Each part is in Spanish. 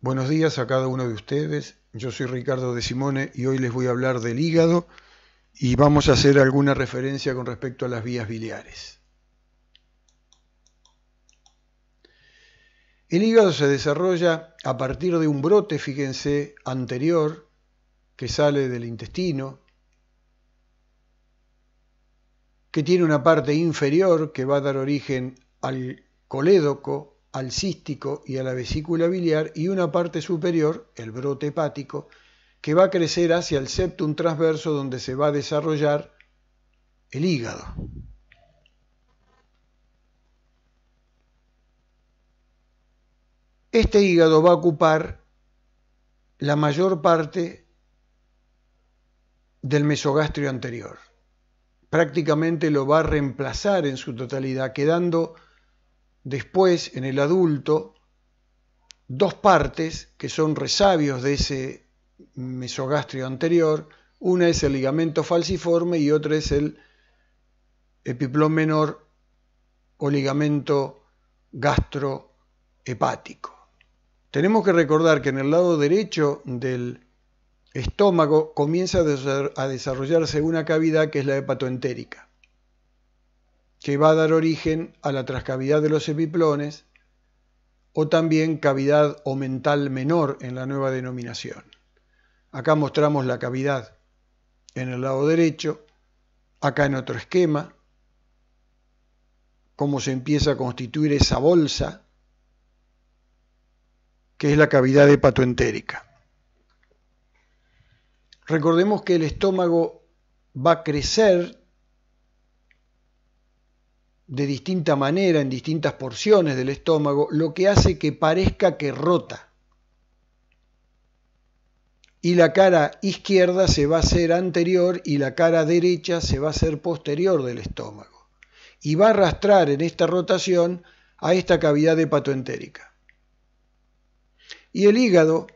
Buenos días a cada uno de ustedes. Yo soy Ricardo de Simone y hoy les voy a hablar del hígado y vamos a hacer alguna referencia con respecto a las vías biliares. El hígado se desarrolla a partir de un brote, fíjense, anterior que sale del intestino, que tiene una parte inferior que va a dar origen al colédoco, al cístico y a la vesícula biliar, y una parte superior, el brote hepático, que va a crecer hacia el septum transverso donde se va a desarrollar el hígado. Este hígado va a ocupar la mayor parte del mesogastrio anterior. Prácticamente lo va a reemplazar en su totalidad, quedando después en el adulto dos partes que son resabios de ese mesogastrio anterior. Una es el ligamento falciforme y otra es el epiplón menor o ligamento gastrohepático. Tenemos que recordar que en el lado derecho del estómago comienza a desarrollarse una cavidad que es la hepatoentérica, que va a dar origen a la transcavidad de los epiplones o también cavidad omental menor en la nueva denominación. Acá mostramos la cavidad en el lado derecho, acá en otro esquema, cómo se empieza a constituir esa bolsa, que es la cavidad hepatoentérica. Recordemos que el estómago va a crecer de distinta manera en distintas porciones del estómago, lo que hace que parezca que rota. Y la cara izquierda se va a hacer anterior y la cara derecha se va a hacer posterior del estómago. Y va a arrastrar en esta rotación a esta cavidad hepatoentérica. Y el hígado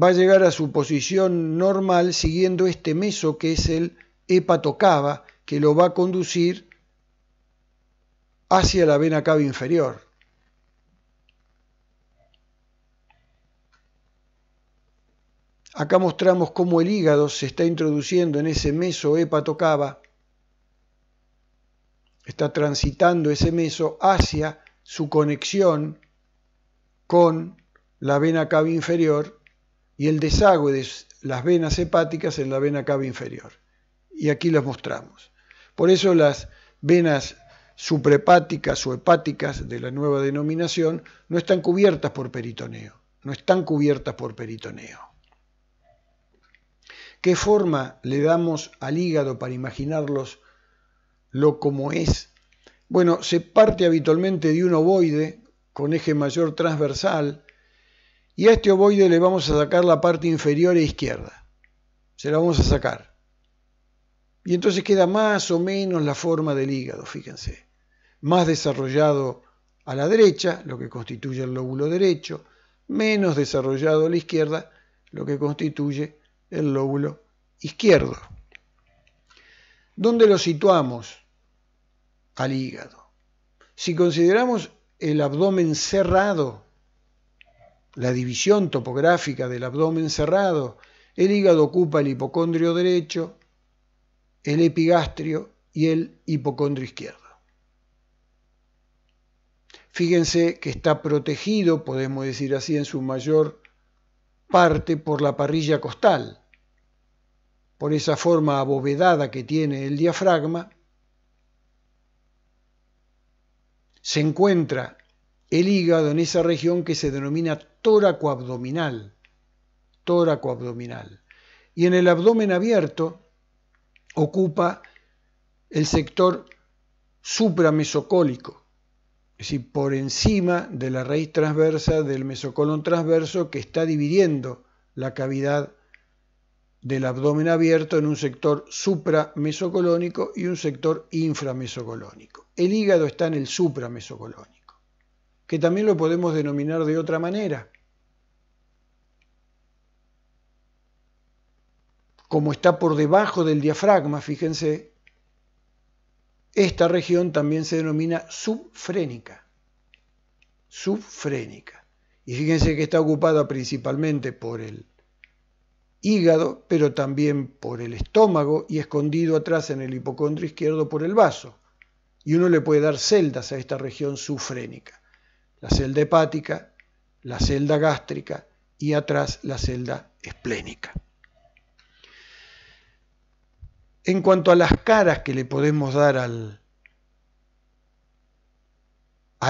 va a llegar a su posición normal siguiendo este meso que es el hepatocava, que lo va a conducir hacia la vena cava inferior. Acá mostramos cómo el hígado se está introduciendo en ese meso hepatocava, está transitando ese meso hacia su conexión con la vena cava inferior y el desagüe de las venas hepáticas en la vena cava inferior. Y aquí las mostramos. Por eso las venas suprahepáticas o hepáticas de la nueva denominación no están cubiertas por peritoneo. No están cubiertas por peritoneo. ¿Qué forma le damos al hígado para imaginarlos lo como es? Bueno, se parte habitualmente de un ovoide con eje mayor transversal y a este ovoide le vamos a sacar la parte inferior e izquierda. Se la vamos a sacar. Y entonces queda más o menos la forma del hígado, fíjense. Más desarrollado a la derecha, lo que constituye el lóbulo derecho, menos desarrollado a la izquierda, lo que constituye el lóbulo izquierdo. ¿Dónde lo situamos al hígado? Si consideramos el abdomen cerrado, la división topográfica del abdomen cerrado, el hígado ocupa el hipocondrio derecho, el epigastrio y el hipocondrio izquierdo. Fíjense que está protegido, podemos decir así, en su mayor parte por la parrilla costal, por esa forma abovedada que tiene el diafragma. Se encuentra el hígado en esa región que se denomina tóraco-abdominal. Y en el abdomen abierto ocupa el sector supramesocólico, es decir, por encima de la raíz transversa del mesocolon transverso que está dividiendo la cavidad del abdomen abierto en un sector supramesocolónico y un sector inframesocolónico. El hígado está en el supramesocolónico, que también lo podemos denominar de otra manera. Como está por debajo del diafragma, fíjense, esta región también se denomina subfrénica. Y fíjense que está ocupada principalmente por el hígado, pero también por el estómago y escondido atrás en el hipocondrio izquierdo por el vaso. Y uno le puede dar celdas a esta región subfrénica. La celda hepática, la celda gástrica y atrás la celda esplénica. En cuanto a las caras que le podemos dar al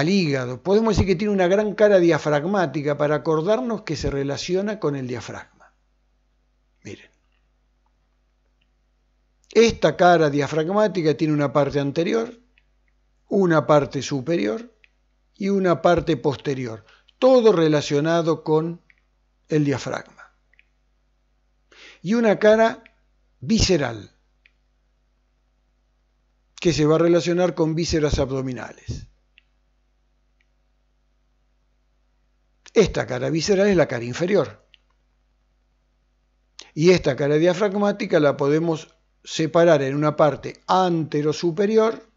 hígado, podemos decir que tiene una gran cara diafragmática para acordarnos que se relaciona con el diafragma. Miren. Esta cara diafragmática tiene una parte anterior, una parte superior y una parte posterior, todo relacionado con el diafragma. Y una cara visceral, que se va a relacionar con vísceras abdominales. Esta cara visceral es la cara inferior. Y esta cara diafragmática la podemos separar en una parte anterosuperior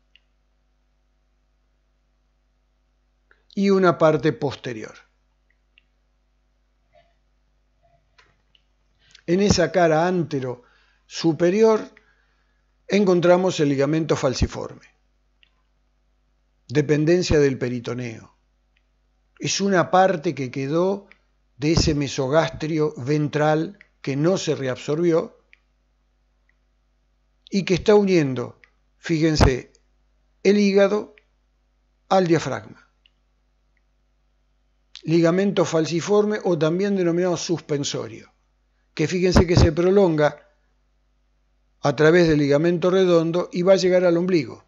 y una parte posterior. En esa cara anterosuperior encontramos el ligamento falciforme, dependencia del peritoneo. Es una parte que quedó de ese mesogastrio ventral que no se reabsorbió y que está uniendo, fíjense, el hígado al diafragma. Ligamento falciforme o también denominado suspensorio, que fíjense que se prolonga a través del ligamento redondo y va a llegar al ombligo.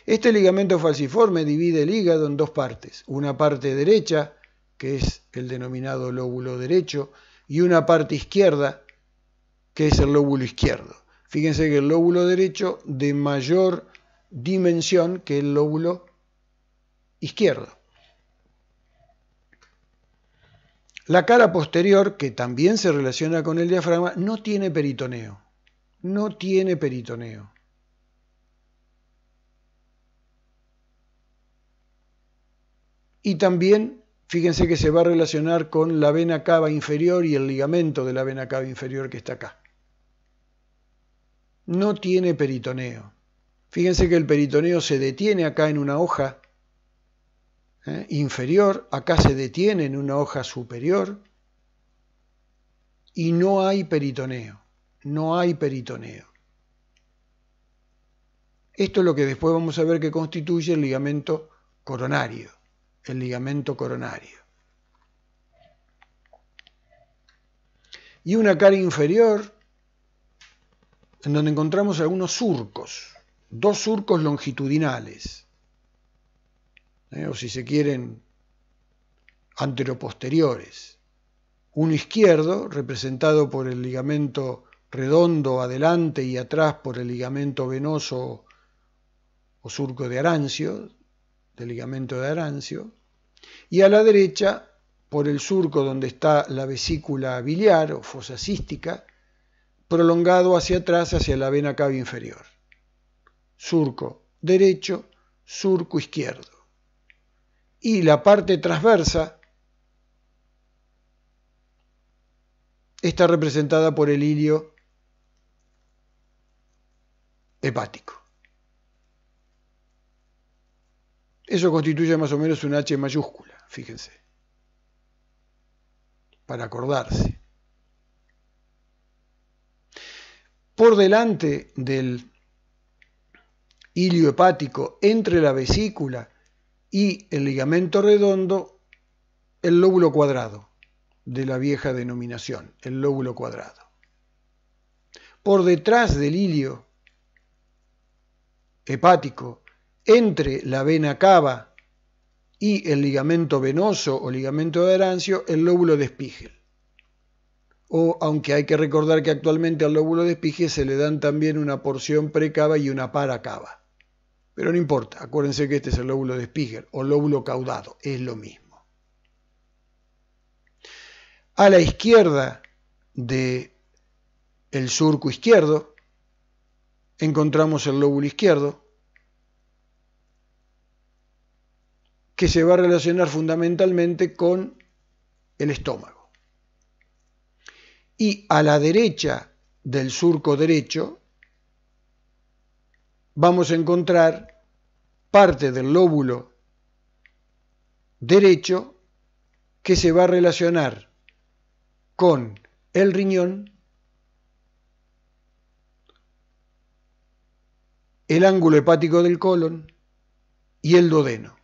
Este ligamento falciforme divide el hígado en dos partes, una parte derecha, que es el denominado lóbulo derecho, y una parte izquierda, que es el lóbulo izquierdo. Fíjense que el lóbulo derecho de mayor dimensión que el lóbulo izquierdo. La cara posterior, que también se relaciona con el diafragma, no tiene peritoneo. No tiene peritoneo. Y también, fíjense que se va a relacionar con la vena cava inferior y el ligamento de la vena cava inferior que está acá. No tiene peritoneo. Fíjense que el peritoneo se detiene acá en una hoja inferior, acá se detiene en una hoja superior y no hay peritoneo. No hay peritoneo. Esto es lo que después vamos a ver que constituye el ligamento coronario. El ligamento coronario. Y una cara inferior en donde encontramos algunos surcos, dos surcos longitudinales, o si se quieren, anteroposteriores. Uno izquierdo, representado por el ligamento redondo adelante y atrás por el ligamento venoso o surco de Arancio, del ligamento de Arancio, y a la derecha por el surco donde está la vesícula biliar o fosa cística, prolongado hacia atrás hacia la vena cava inferior. Surco derecho, surco izquierdo. Y la parte transversa está representada por el hilio hepático. Eso constituye más o menos un H mayúscula, fíjense, para acordarse. Por delante del hilio hepático, entre la vesícula y el ligamento redondo, el lóbulo cuadrado, de la vieja denominación, el lóbulo cuadrado. Por detrás del hilio hepático, entre la vena cava y el ligamento venoso o ligamento de Arancio, el lóbulo de Spiegel. O, aunque hay que recordar que actualmente al lóbulo de Spiegel se le dan también una porción precava y una paracava. Pero no importa, acuérdense que este es el lóbulo de Spiegel o lóbulo caudado, es lo mismo. A la izquierda del surco izquierdo encontramos el lóbulo izquierdo, que se va a relacionar fundamentalmente con el estómago. Y a la derecha del surco derecho vamos a encontrar parte del lóbulo derecho que se va a relacionar con el riñón, el ángulo hepático del colon y el duodeno.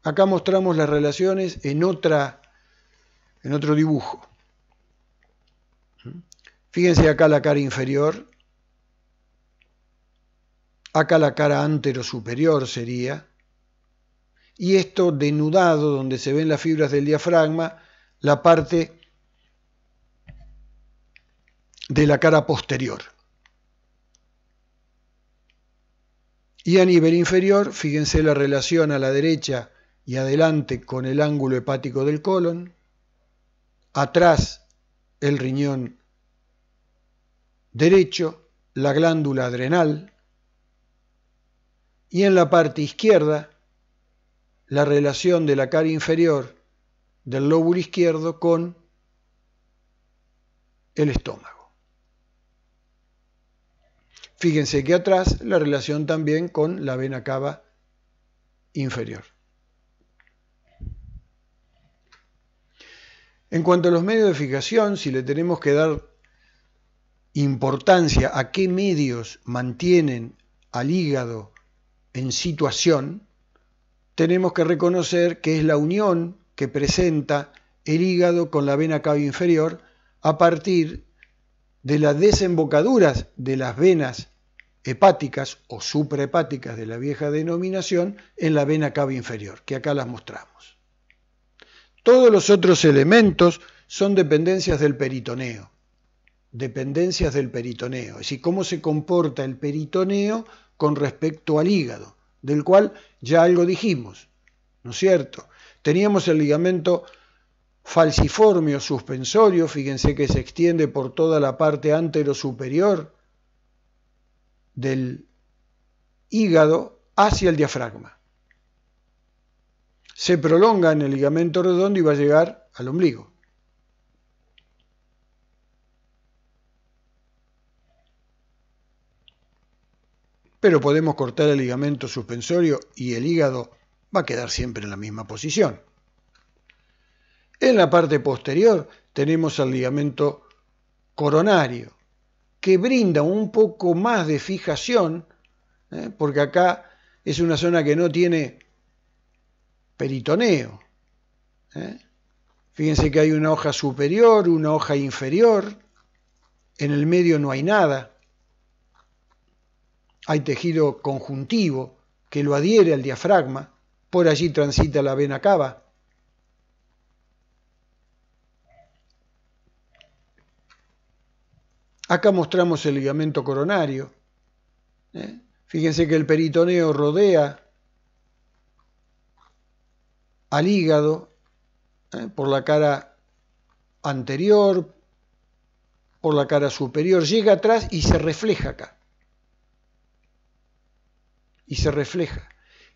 Acá mostramos las relaciones en otro dibujo. Fíjense acá la cara inferior, acá la cara anterosuperior sería, y esto denudado, donde se ven las fibras del diafragma, la parte de la cara posterior. Y a nivel inferior, fíjense la relación a la derecha y adelante con el ángulo hepático del colon, atrás el riñón derecho, la glándula adrenal, y en la parte izquierda la relación de la cara inferior del lóbulo izquierdo con el estómago. Fíjense que atrás la relación también con la vena cava inferior. En cuanto a los medios de fijación, si le tenemos que dar importancia a qué medios mantienen al hígado en situación, tenemos que reconocer que es la unión que presenta el hígado con la vena cava inferior a partir de las desembocaduras de las venas hepáticas o suprahepáticas de la vieja denominación en la vena cava inferior, que acá las mostramos. Todos los otros elementos son dependencias del peritoneo. Es decir, cómo se comporta el peritoneo con respecto al hígado, del cual ya algo dijimos, ¿no es cierto? Teníamos el ligamento falciforme o suspensorio, fíjense que se extiende por toda la parte anterosuperior del hígado hacia el diafragma. Se prolonga en el ligamento redondo y va a llegar al ombligo. Pero podemos cortar el ligamento suspensorio y el hígado va a quedar siempre en la misma posición. En la parte posterior tenemos el ligamento coronario, que brinda un poco más de fijación, porque acá es una zona que no tiene peritoneo. Fíjense que hay una hoja superior, una hoja inferior, en el medio no hay nada. Hay tejido conjuntivo que lo adhiere al diafragma, por allí transita la vena cava. Acá mostramos el ligamento coronario. Fíjense que el peritoneo rodea al hígado por la cara anterior, por la cara superior, llega atrás y se refleja acá.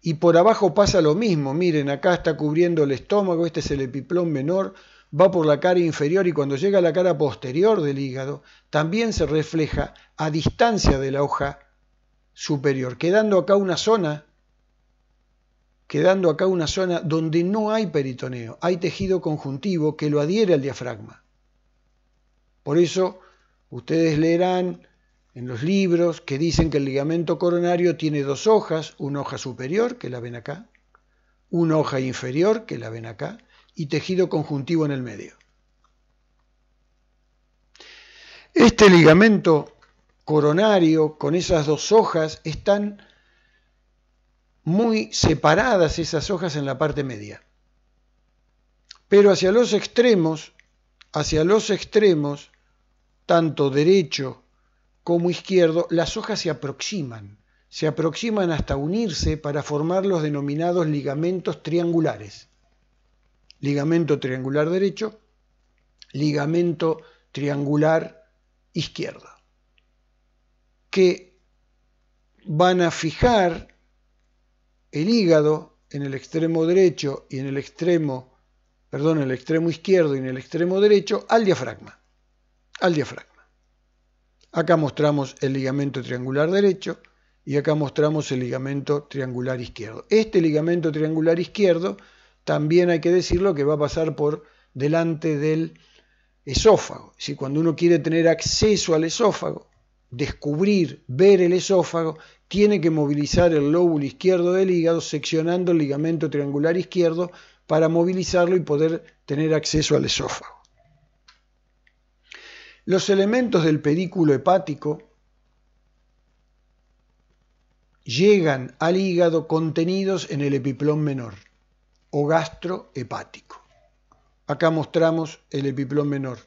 Y por abajo pasa lo mismo. Miren, acá está cubriendo el estómago, este es el epiplón menor, va por la cara inferior y cuando llega a la cara posterior del hígado, también se refleja a distancia de la hoja superior, quedando acá una zona donde no hay peritoneo, hay tejido conjuntivo que lo adhiere al diafragma. Por eso ustedes leerán en los libros que dicen que el ligamento coronario tiene dos hojas, una hoja superior, que la ven acá, una hoja inferior, que la ven acá, y tejido conjuntivo en el medio. Este ligamento coronario, con esas dos hojas, están muy separadas esas hojas en la parte media. Pero hacia los extremos, tanto derecho como izquierdo, las hojas se aproximan hasta unirse para formar los denominados ligamentos triangulares. Ligamento triangular derecho, ligamento triangular izquierdo, que van a fijar el hígado en el extremo derecho y en el extremo izquierdo y en el extremo derecho al diafragma. Acá mostramos el ligamento triangular derecho y acá mostramos el ligamento triangular izquierdo. Este ligamento triangular izquierdo también hay que decirlo que va a pasar por delante del esófago. Si cuando uno quiere tener acceso al esófago, descubrir, ver el esófago, tiene que movilizar el lóbulo izquierdo del hígado seccionando el ligamento triangular izquierdo para movilizarlo y poder tener acceso al esófago. Los elementos del pedículo hepático llegan al hígado contenidos en el epiplón menor o gastrohepático. Acá mostramos el epiplón menor,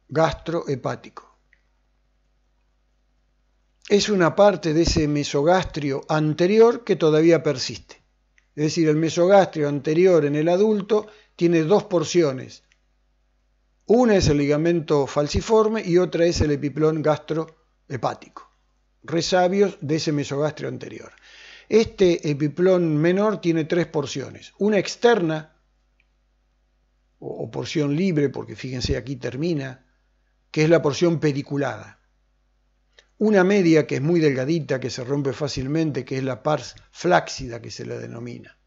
gastrohepático. Es una parte de ese mesogastrio anterior que todavía persiste. Es decir, el mesogastrio anterior en el adulto tiene dos porciones. Una es el ligamento falciforme y otra es el epiplón gastrohepático, resabios de ese mesogastrio anterior. Este epiplón menor tiene tres porciones. Una externa, o porción libre, porque fíjense aquí termina, que es la porción pediculada. Una media que es muy delgadita, que se rompe fácilmente, que es la pars flácida que se la denomina.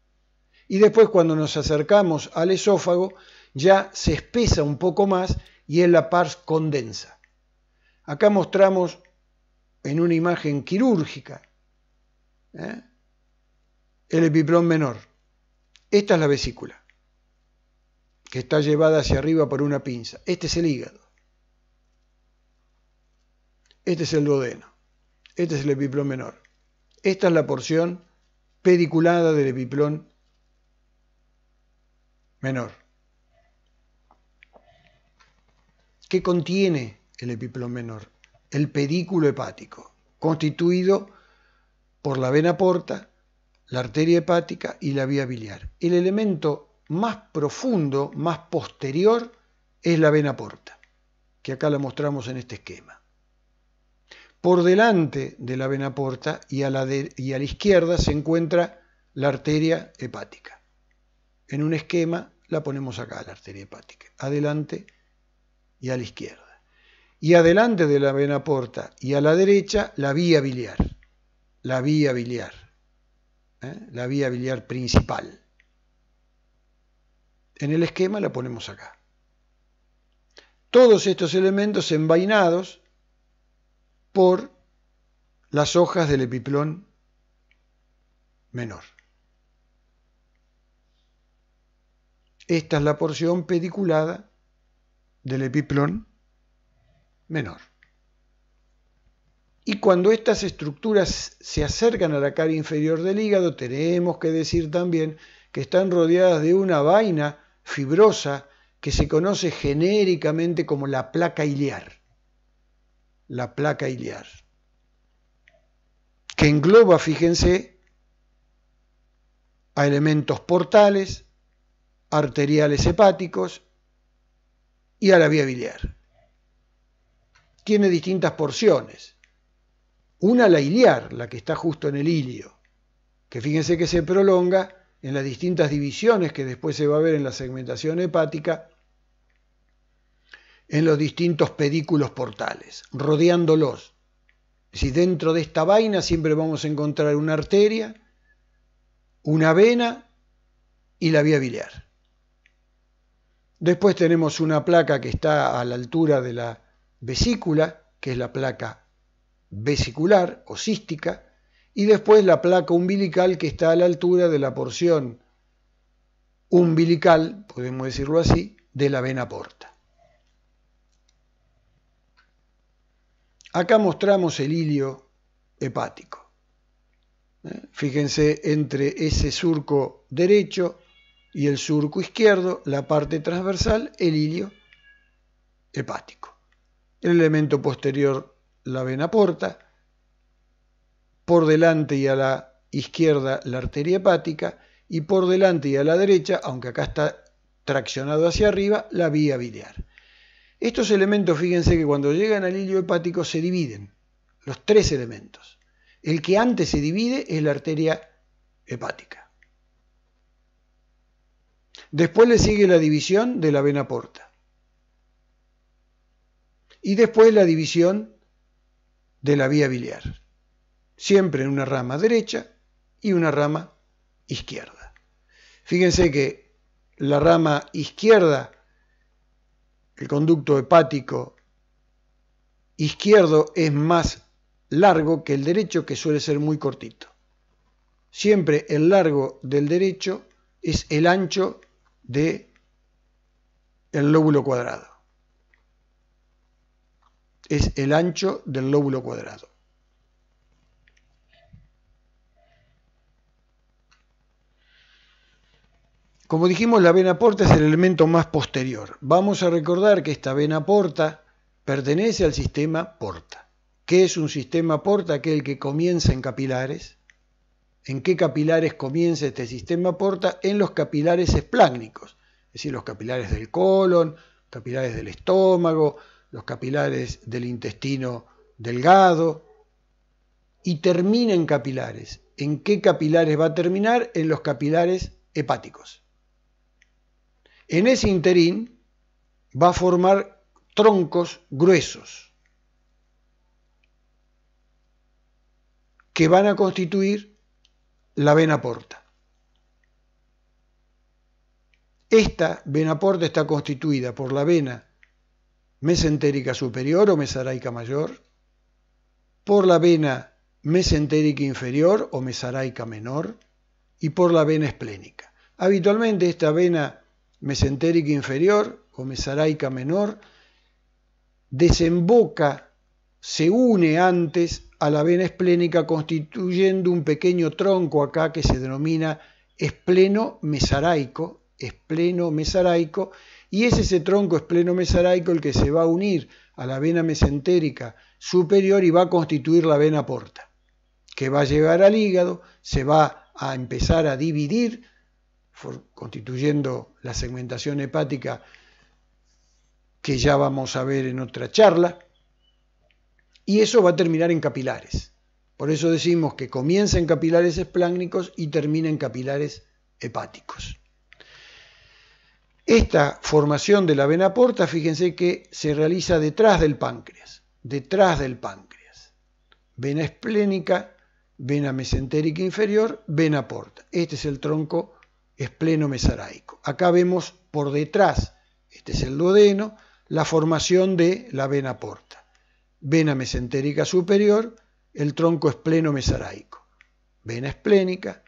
Y después cuando nos acercamos al esófago ya se espesa un poco más y es la pars condensa. Acá mostramos en una imagen quirúrgica el epiplón menor. Esta es la vesícula, que está llevada hacia arriba por una pinza. Este es el hígado. Este es el duodeno. Este es el epiplón menor. Esta es la porción pediculada del epiplón menor. ¿Qué contiene el epiplón menor? El pedículo hepático, constituido por la vena porta, la arteria hepática y la vía biliar. El elemento más profundo, más posterior, es la vena porta, que acá la mostramos en este esquema. Por delante de la vena porta y a la izquierda se encuentra la arteria hepática. En un esquema la ponemos acá, la arteria hepática, adelante y a la izquierda. Y adelante de la vena porta y a la derecha la vía biliar. La vía biliar principal. En el esquema la ponemos acá. Todos estos elementos envainados por las hojas del epiplón menor. Esta es la porción pediculada del epiplón menor. Y cuando estas estructuras se acercan a la cara inferior del hígado, tenemos que decir también que están rodeadas de una vaina fibrosa que se conoce genéricamente como la placa iliar. La placa iliar, que engloba, fíjense, a elementos portales, arteriales hepáticos y a la vía biliar. Tiene distintas porciones. Una, la iliar, la que está justo en el ilio, que fíjense que se prolonga en las distintas divisiones que después se va a ver en la segmentación hepática, en los distintos pedículos portales, rodeándolos. Si dentro de esta vaina siempre vamos a encontrar una arteria, una vena y la vía biliar. Después tenemos una placa que está a la altura de la vesícula, que es la placa vesicular o cística, y después la placa umbilical que está a la altura de la porción umbilical, podemos decirlo así, de la vena porta. Acá mostramos el ilio hepático. Fíjense entre ese surco derecho y el surco izquierdo, la parte transversal, el ilio hepático. El elemento posterior, la vena porta. Por delante y a la izquierda, la arteria hepática. Y por delante y a la derecha, aunque acá está traccionado hacia arriba, la vía biliar. Estos elementos, fíjense que cuando llegan al ilio hepático se dividen, los tres elementos. El que antes se divide es la arteria hepática. Después le sigue la división de la vena porta. Y después la división de la vía biliar. Siempre en una rama derecha y una rama izquierda. Fíjense que la rama izquierda, el conducto hepático izquierdo, es más largo que el derecho, que suele ser muy cortito. Siempre el largo del derecho es el ancho del lóbulo cuadrado. Es el ancho del lóbulo cuadrado. Como dijimos, la vena porta es el elemento más posterior. Vamos a recordar que esta vena porta pertenece al sistema porta. ¿Qué es un sistema porta? Aquel que comienza en capilares. ¿En qué capilares comienza este sistema porta? En los capilares espláncnicos, es decir, los capilares del colon, capilares del estómago, los capilares del intestino delgado, y termina en capilares. ¿En qué capilares va a terminar? En los capilares hepáticos. En ese interín va a formar troncos gruesos que van a constituir la vena porta. Esta vena porta está constituida por la vena mesentérica superior o mesaraica mayor, por la vena mesentérica inferior o mesaraica menor y por la vena esplénica. Habitualmente esta vena mesentérica inferior o mesaraica menor desemboca, se une antes a la vena esplénica constituyendo un pequeño tronco acá que se denomina espleno-mesaraico, y es ese tronco espleno-mesaraico el que se va a unir a la vena mesentérica superior y va a constituir la vena porta, que va a llegar al hígado, se va a empezar a dividir, constituyendo la segmentación hepática que ya vamos a ver en otra charla, y eso va a terminar en capilares. Por eso decimos que comienza en capilares espláncnicos y termina en capilares hepáticos. Esta formación de la vena porta, fíjense que se realiza detrás del páncreas. Vena esplénica, vena mesentérica inferior, vena porta. Este es el tronco espleno-mesaraico. Acá vemos por detrás, este es el duodeno, la formación de la vena porta. Vena mesentérica superior, el tronco espleno-mesaraico. Vena esplénica,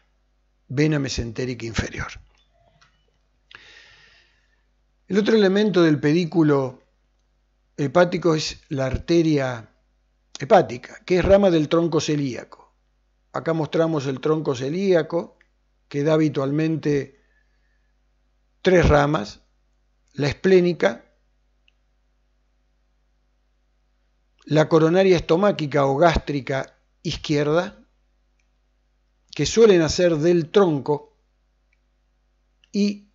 vena mesentérica inferior. El otro elemento del pedículo hepático es la arteria hepática, que es rama del tronco celíaco. Acá mostramos el tronco celíaco, que da habitualmente 3 ramas: la esplénica, la coronaria estomáquica o gástrica izquierda, que suelen nacer del tronco, y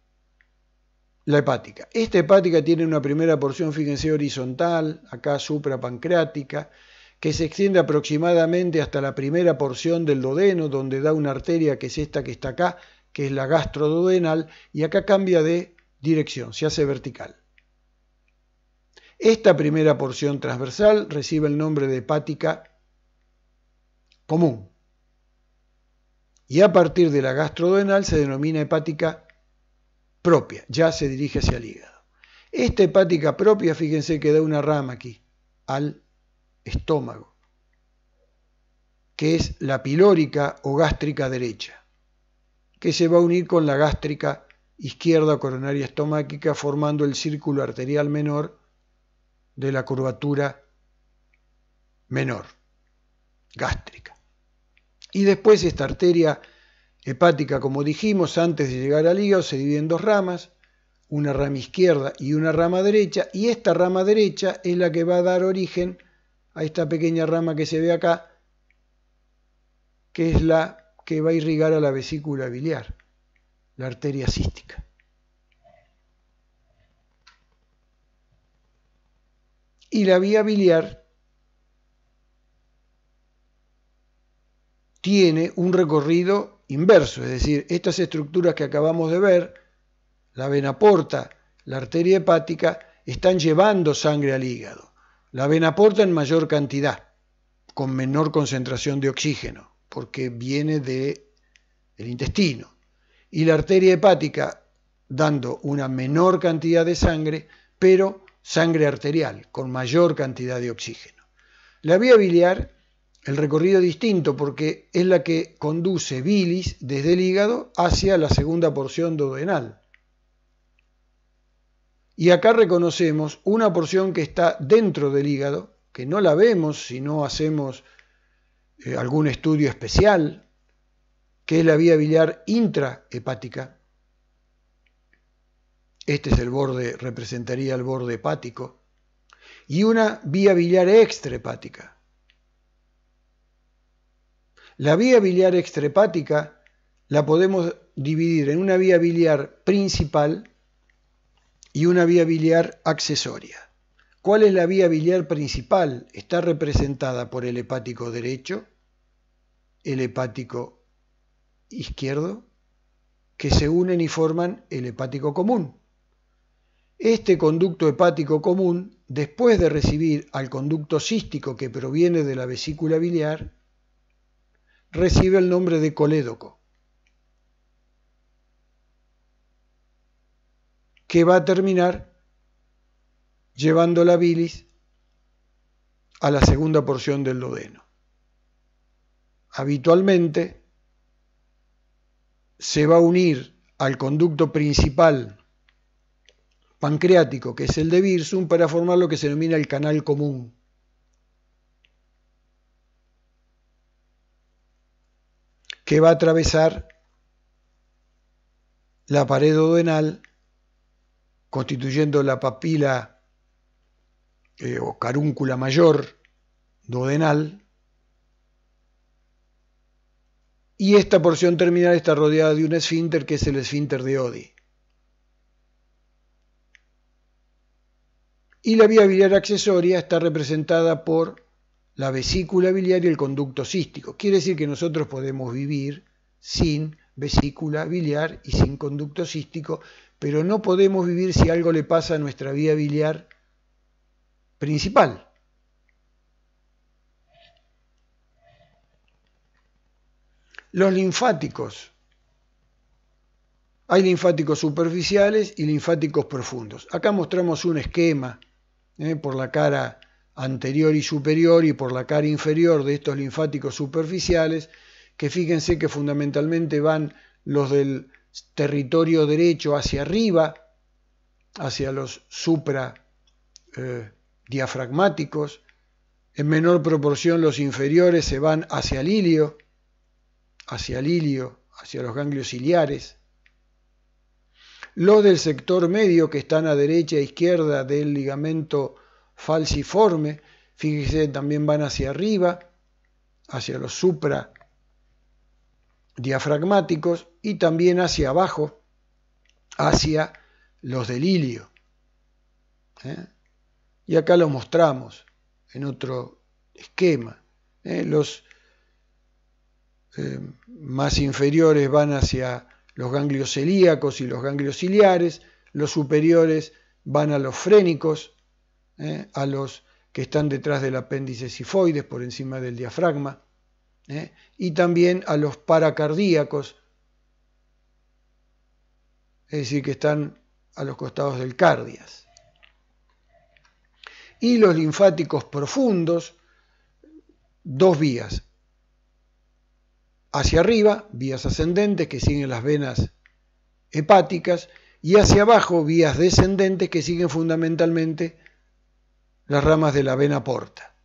la hepática. Esta hepática tiene una primera porción, fíjense, horizontal, acá suprapancreática, que se extiende aproximadamente hasta la primera porción del duodeno, donde da una arteria que es esta que está acá, que es la gastroduodenal, y acá cambia de dirección, se hace vertical. Esta primera porción transversal recibe el nombre de hepática común, y a partir de la gastroduodenal se denomina hepática propia, ya se dirige hacia el hígado. Esta hepática propia, fíjense que da una rama aquí, al estómago, que es la pilórica o gástrica derecha, que se va a unir con la gástrica izquierda coronaria estomáquica, formando el círculo arterial menor de la curvatura menor, gástrica. Y después esta arteria hepática, como dijimos, antes de llegar al hígado, se divide en 2 ramas, una rama izquierda y una rama derecha, y esta rama derecha es la que va a dar origen a esta pequeña rama que se ve acá, que es la que va a irrigar a la vesícula biliar, la arteria cística. Y la vía biliar tiene un recorrido inverso, es decir, estas estructuras que acabamos de ver, la vena porta, la arteria hepática, están llevando sangre al hígado. La vena porta en mayor cantidad, con menor concentración de oxígeno, porque viene del intestino. Y la arteria hepática dando una menor cantidad de sangre, pero sangre arterial, con mayor cantidad de oxígeno. La vía biliar, el recorrido es distinto porque es la que conduce bilis desde el hígado hacia la segunda porción duodenal. Y acá reconocemos una porción que está dentro del hígado, que no la vemos si no hacemos algún estudio especial, que es la vía biliar intrahepática. Este es el borde, representaría el borde hepático. Y una vía biliar extrahepática. La vía biliar extrahepática la podemos dividir en una vía biliar principal y una vía biliar accesoria. ¿Cuál es la vía biliar principal? Está representada por el hepático derecho, el hepático izquierdo, que se unen y forman el hepático común. Este conducto hepático común, después de recibir al conducto cístico que proviene de la vesícula biliar, recibe el nombre de colédoco, que va a terminar llevando la bilis a la segunda porción del duodeno. Habitualmente se va a unir al conducto principal pancreático, que es el de Wirsum, para formar lo que se denomina el canal común. Que va a atravesar la pared duodenal, constituyendo la papila o carúncula mayor duodenal, y esta porción terminal está rodeada de un esfínter que es el esfínter de Oddi. Y la vía biliar accesoria está representada por la vesícula biliar y el conducto cístico. Quiere decir que nosotros podemos vivir sin vesícula biliar y sin conducto cístico, pero no podemos vivir si algo le pasa a nuestra vía biliar principal. Los linfáticos. Hay linfáticos superficiales y linfáticos profundos. Acá mostramos un esquema por la cara anterior y superior y por la cara inferior de estos linfáticos superficiales, que fíjense que fundamentalmente van los del territorio derecho hacia arriba, hacia los supradiafragmáticos. En menor proporción los inferiores se van hacia el ilio, hacia los ganglios ciliares. Los del sector medio, que están a derecha e izquierda del ligamento falciforme, fíjense, también van hacia arriba, hacia los supradiafragmáticos, y también hacia abajo, hacia los del ilio. Y acá lo mostramos en otro esquema. Los más inferiores van hacia los ganglios celíacos y los ganglios ciliares, los superiores van a los frénicos, a los que están detrás del apéndice sifoides, por encima del diafragma, y también a los paracardíacos, es decir, que están a los costados del cardias. Y los linfáticos profundos, dos vías. Hacia arriba, vías ascendentes que siguen las venas hepáticas, y hacia abajo, vías descendentes que siguen fundamentalmente las ramas de la vena porta.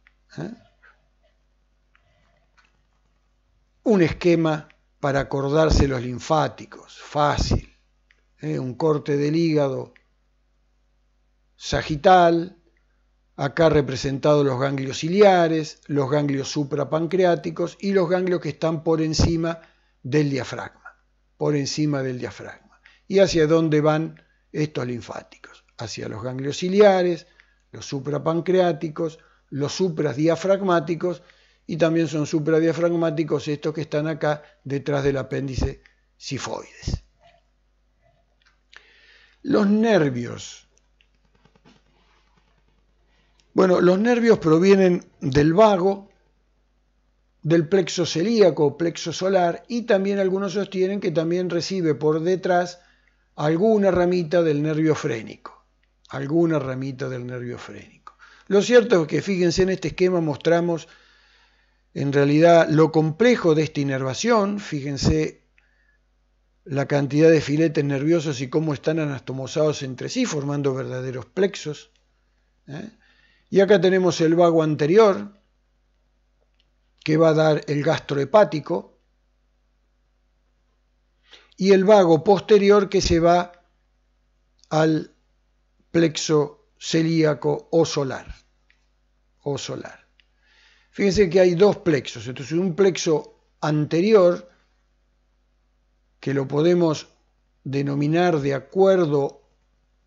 Un esquema para acordarse los linfáticos, fácil. Un corte del hígado sagital, acá representados los ganglios ciliares, los ganglios suprapancreáticos y los ganglios que están por encima del diafragma, ¿Y hacia dónde van estos linfáticos? Hacia los ganglios ciliares, los suprapancreáticos, los supradiafragmáticos y también son supradiafragmáticos estos que están acá detrás del apéndice sifoides. Los nervios. Bueno, los nervios provienen del vago, del plexo celíaco, plexo solar, y también algunos sostienen que también recibe por detrás alguna ramita del nervio frénico. Alguna ramita del nervio frénico. Lo cierto es que, fíjense, en este esquema mostramos en realidad lo complejo de esta inervación. Fíjense la cantidad de filetes nerviosos y cómo están anastomosados entre sí, formando verdaderos plexos. Y acá tenemos el vago anterior, que va a dar el gastrohepático, y el vago posterior que se va al plexo celíaco o solar. Fíjense que hay dos plexos. Entonces, un plexo anterior, que lo podemos denominar de acuerdo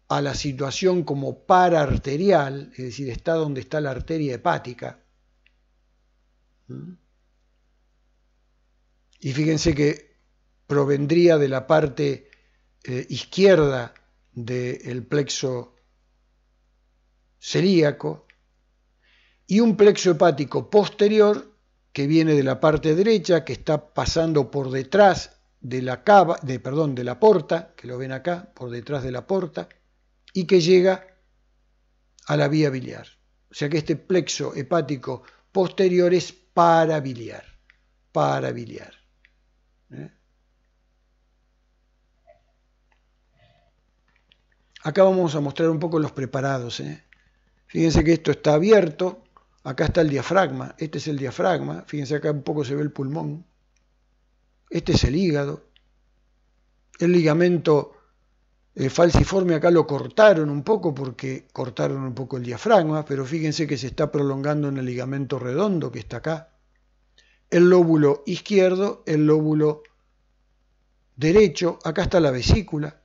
a la situación como paraarterial, es decir, está donde está la arteria hepática. Y fíjense que provendría de la parte izquierda del plexo celíaco, y un plexo hepático posterior que viene de la parte derecha, que está pasando por detrás de la porta, que lo ven acá, por detrás de la porta, y que llega a la vía biliar. O sea que este plexo hepático posterior es parabiliar. Acá vamos a mostrar un poco los preparados. Fíjense que esto está abierto, acá está el diafragma, este es el diafragma, fíjense acá un poco se ve el pulmón, este es el hígado, el ligamento falciforme acá lo cortaron un poco porque cortaron un poco el diafragma, pero fíjense que se está prolongando en el ligamento redondo que está acá, el lóbulo izquierdo, el lóbulo derecho, acá está la vesícula.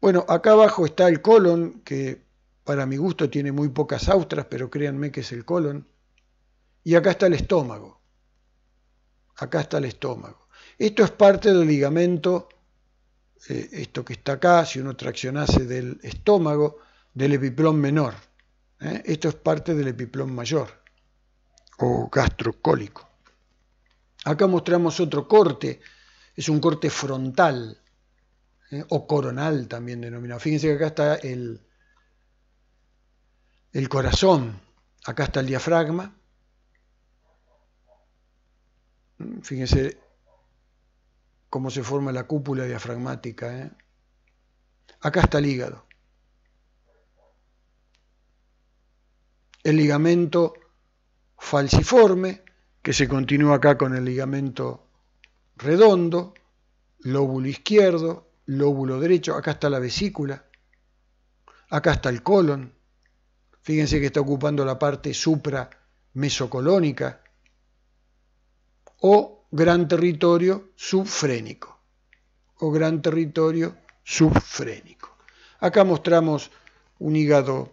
Bueno, acá abajo está el colon, que para mi gusto tiene muy pocas austras, pero créanme que es el colon. Y acá está el estómago. Esto es parte del ligamento, esto que está acá, si uno traccionase del estómago, del epiplón menor. Esto es parte del epiplón mayor, o gastrocólico. Acá mostramos otro corte, es un corte frontal, o coronal también denominado. Fíjense que acá está el corazón, acá está el diafragma. Fíjense cómo se forma la cúpula diafragmática. Acá está el hígado. El ligamento falciforme, que se continúa acá con el ligamento redondo, lóbulo izquierdo, lóbulo derecho, acá está la vesícula, acá está el colon, fíjense que está ocupando la parte supra-mesocolónica, o gran territorio subfrénico, Acá mostramos un hígado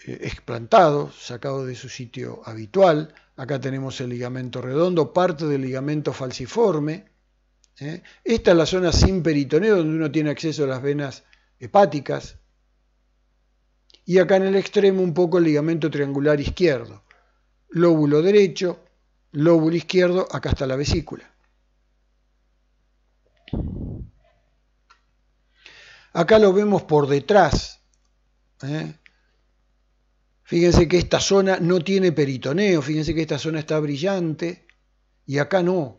explantado, sacado de su sitio habitual. Acá tenemos el ligamento redondo, parte del ligamento falciforme. Esta es la zona sin peritoneo, donde uno tiene acceso a las venas hepáticas. Y acá en el extremo un poco el ligamento triangular izquierdo. Lóbulo derecho, lóbulo izquierdo, acá está la vesícula. Acá lo vemos por detrás. Fíjense que esta zona no tiene peritoneo, fíjense que esta zona está brillante y acá no.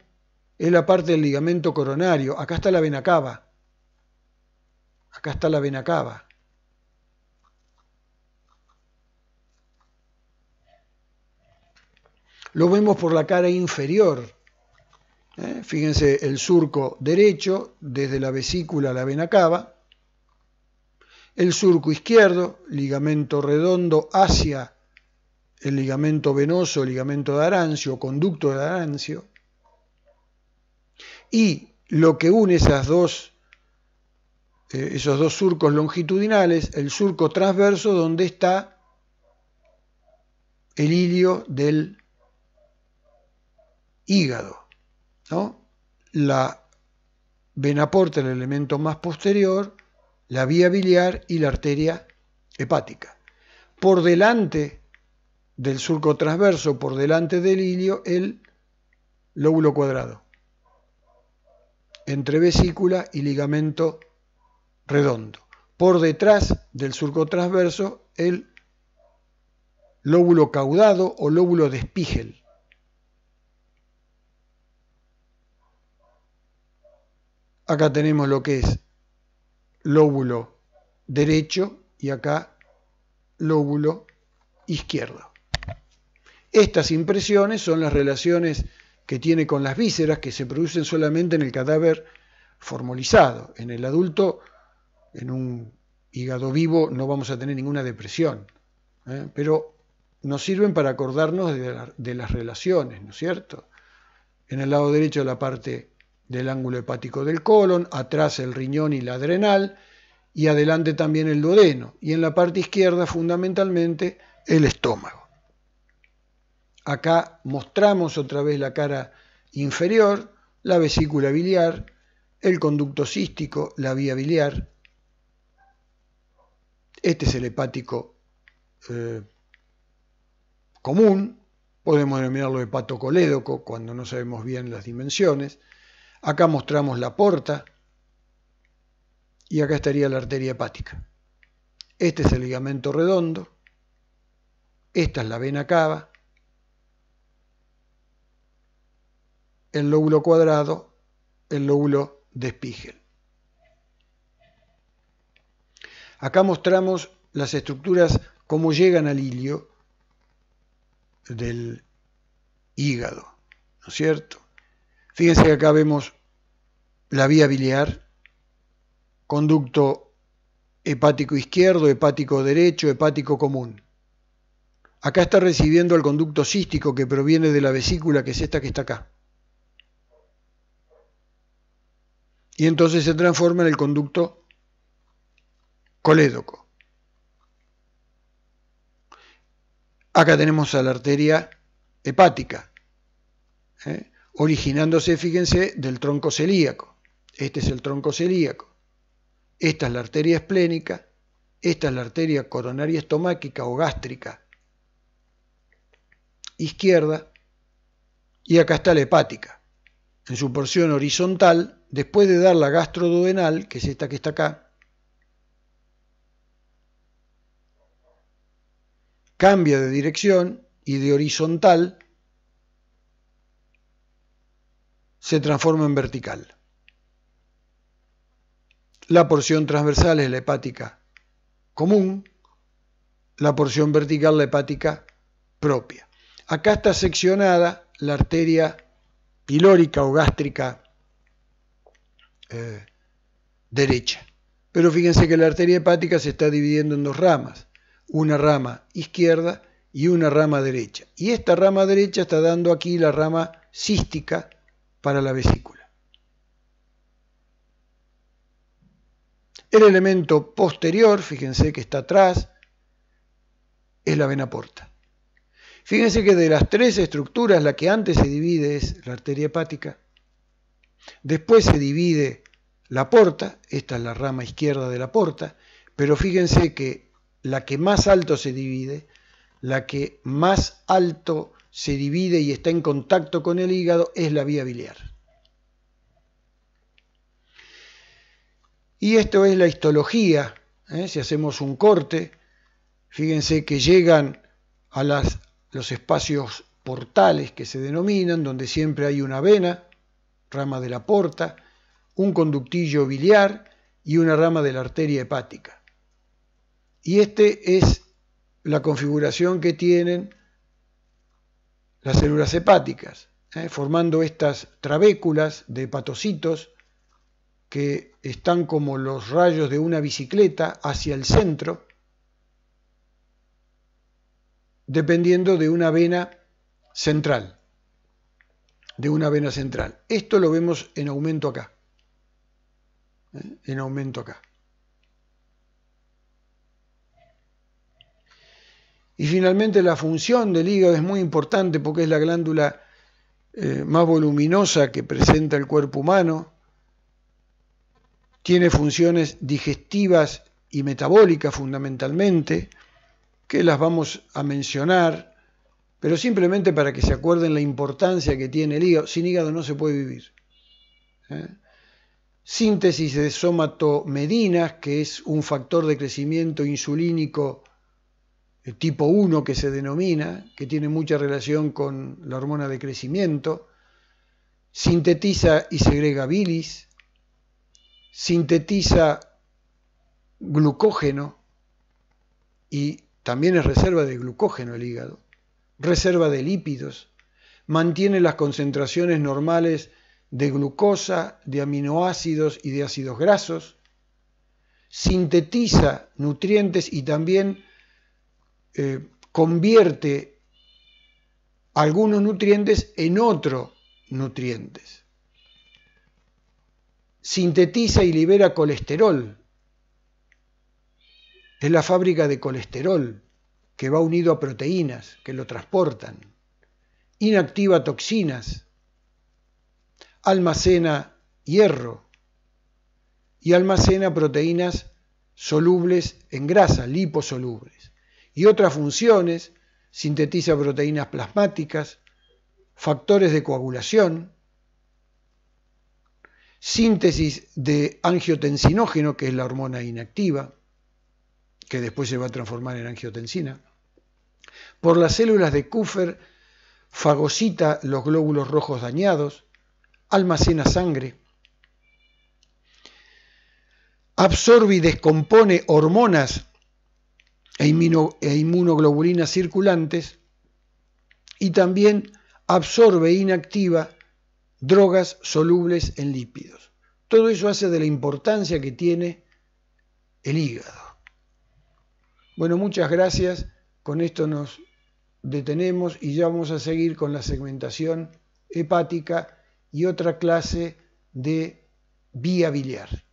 Es la parte del ligamento coronario. Acá está la vena cava. Lo vemos por la cara inferior. Fíjense el surco derecho, desde la vesícula a la vena cava. El surco izquierdo, ligamento redondo hacia el ligamento venoso, ligamento de Arancio, conducto de Arancio. Y lo que une esos dos surcos longitudinales, el surco transverso donde está el ilio del hígado, ¿no? La vena porta, el elemento más posterior, la vía biliar y la arteria hepática. Por delante del surco transverso, por delante del ilio, el lóbulo cuadrado, entre vesícula y ligamento redondo. Por detrás del surco transverso, el lóbulo caudado o lóbulo de Spiegel. Acá tenemos lo que es lóbulo derecho y acá lóbulo izquierdo. Estas impresiones son las relaciones que tiene con las vísceras, que se producen solamente en el cadáver formalizado. En el adulto, en un hígado vivo, no vamos a tener ninguna depresión, pero nos sirven para acordarnos de las relaciones, ¿no es cierto? En el lado derecho la parte del ángulo hepático del colon, atrás el riñón y la adrenal, y adelante también el duodeno, y en la parte izquierda fundamentalmente el estómago. Acá mostramos otra vez la cara inferior, la vesícula biliar, el conducto cístico, la vía biliar. Este es el hepático común, podemos denominarlo hepatocolédoco cuando no sabemos bien las dimensiones. Acá mostramos la porta y acá estaría la arteria hepática. Este es el ligamento redondo, esta es la vena cava, el lóbulo cuadrado, el lóbulo de Spiegel. Acá mostramos las estructuras, cómo llegan al ilio del hígado, ¿no es cierto? Fíjense que acá vemos la vía biliar, conducto hepático izquierdo, hepático derecho, hepático común. Acá está recibiendo el conducto cístico que proviene de la vesícula, que es esta que está acá. Y entonces se transforma en el conducto colédoco. Acá tenemos a la arteria hepática, originándose, fíjense, del tronco celíaco. Este es el tronco celíaco. Esta es la arteria esplénica, esta es la arteria coronaria estomáquica o gástrica izquierda, y acá está la hepática, en su porción horizontal, después de dar la gastroduodenal, que es esta que está acá, cambia de dirección y de horizontal se transforma en vertical. La porción transversal es la hepática común, la porción vertical la hepática propia. Acá está seccionada la arteria pilórica o gástrica derecha. Pero fíjense que la arteria hepática se está dividiendo en dos ramas, una rama izquierda y una rama derecha. Y esta rama derecha está dando aquí la rama cística para la vesícula. El elemento posterior, fíjense que está atrás, es la vena porta. Fíjense que de las tres estructuras, la que antes se divide es la arteria hepática, después se divide la porta, esta es la rama izquierda de la porta, pero fíjense que la que más alto se divide, la que más alto se divide y está en contacto con el hígado es la vía biliar. Y esto es la histología, si hacemos un corte, fíjense que llegan a los espacios portales que se denominan, donde siempre hay una vena, rama de la porta, un conductillo biliar y una rama de la arteria hepática. Y este es la configuración que tienen las células hepáticas, formando estas trabéculas de hepatocitos que están como los rayos de una bicicleta hacia el centro, dependiendo de una vena central. Esto lo vemos en aumento acá. En aumento acá. Y finalmente la función del hígado es muy importante porque es la glándula más voluminosa que presenta el cuerpo humano, tiene funciones digestivas y metabólicas fundamentalmente, que las vamos a mencionar, pero simplemente para que se acuerden la importancia que tiene el hígado. Sin hígado no se puede vivir. Síntesis de somatomedinas, que es un factor de crecimiento insulínico tipo 1 que se denomina, que tiene mucha relación con la hormona de crecimiento. Sintetiza y segrega bilis, sintetiza glucógeno y también es reserva de glucógeno el hígado, reserva de lípidos, mantiene las concentraciones normales de glucosa, de aminoácidos y de ácidos grasos, sintetiza nutrientes y también convierte algunos nutrientes en otros nutrientes. Sintetiza y libera colesterol. Es la fábrica de colesterol que va unido a proteínas que lo transportan. Inactiva toxinas. Almacena hierro y almacena proteínas solubles en grasa, liposolubles. Y otras funciones, sintetiza proteínas plasmáticas, factores de coagulación, síntesis de angiotensinógeno, que es la hormona inactiva, que después se va a transformar en angiotensina. Por las células de Kupffer fagocita los glóbulos rojos dañados, almacena sangre, absorbe y descompone hormonas e inmunoglobulinas circulantes y también absorbe e inactiva drogas solubles en lípidos. Todo eso hace de la importancia que tiene el hígado. Bueno, muchas gracias. Con esto nos detenemos y ya vamos a seguir con la segmentación hepática y otra clase de vía biliar.